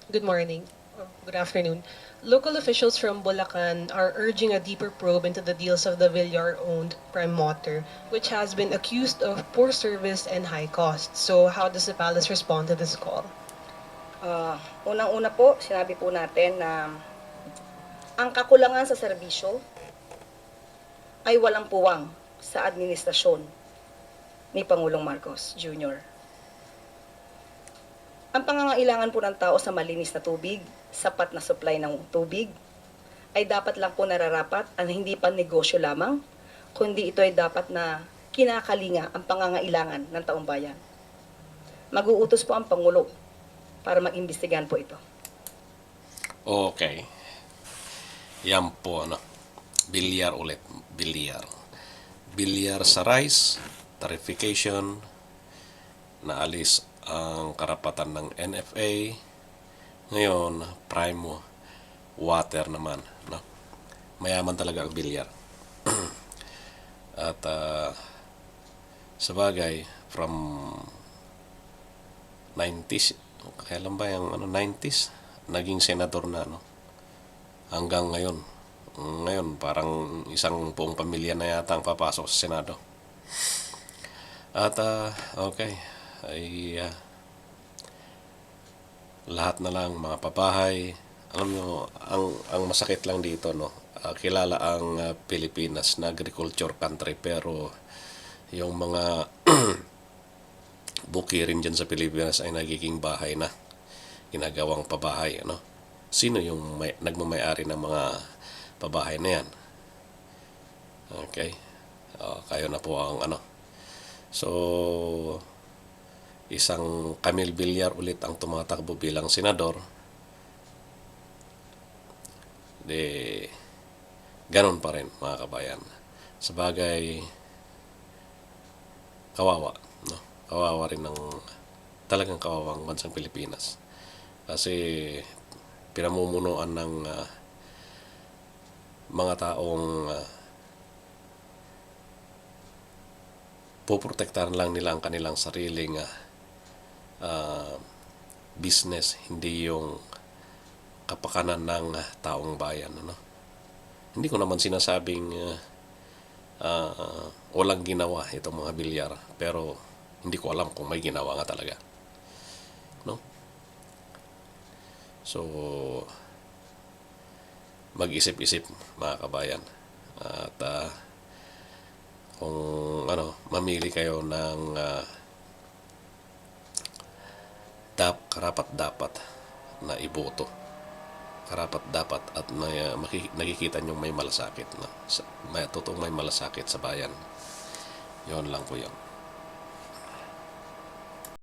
Good morning. Good afternoon. Local officials from Bulacan are urging a deeper probe into the deals of the Villar-owned Prime Motor, which has been accused of poor service and high costs. So how does the palace respond to this call? Unang-una po, sinabi po natin na ang kakulangan sa serbisyo ay walang puwang sa administrasyon ni Pangulong Marcos Jr. Ang pangangailangan po ng tao sa malinis na tubig, sapat na supply ng tubig, ay dapat lang po nararapat at hindi pa negosyo lamang, kundi ito ay dapat na kinakalinga ang pangangailangan ng taong bayan. Mag-uutos po ang Pangulo para mag-imbestigahan po ito. Okay. Yan po, Bilyar ulit. Bilyar. Bilyar sa rice, tarification, naalis ang karapatan ng NFA. Ngayon, prime water naman. No? Mayaman talaga ang bilyar. At sa bagay, from 90s, kailan ba yung 90s, naging senador na, no? Hanggang ngayon. Ngayon, parang isang buong pamilya na yata ang papasok sa Senado. At, okay, ay lahat na lang mga pabahay. Alam nyo, ang masakit lang dito, no? Kilala ang Pilipinas na agriculture country, pero yung mga bukirin dyan sa Pilipinas ay nagiging bahay na, ginagawang pabahay, ano? Sino yung nagmamayari ng mga pabahay na yan? Okay, kayo na po ang so isang Camille Villar ulit ang tumatakbo bilang senador. Ganon pa rin mga kabayan. Sa bagay, kawawa, no? Kawawa rin ng talagang kawawang bansang Pilipinas. Kasi pinamumunuan ng mga taong poprotektahan lang nila ang kanilang sariling business, hindi yung kapakanan ng taong bayan, ano? Hindi ko naman sinasabing walang ginawa itong mga Bilyar, pero hindi ko alam kung may ginawa nga talaga, no? So mag-isip-isip mga kabayan, at kung mamili kayo ng karapat dapat na iboto, karapat dapat at nakikita nyo may malasakit, totoong may malasakit sa bayan. Yon lang po yun.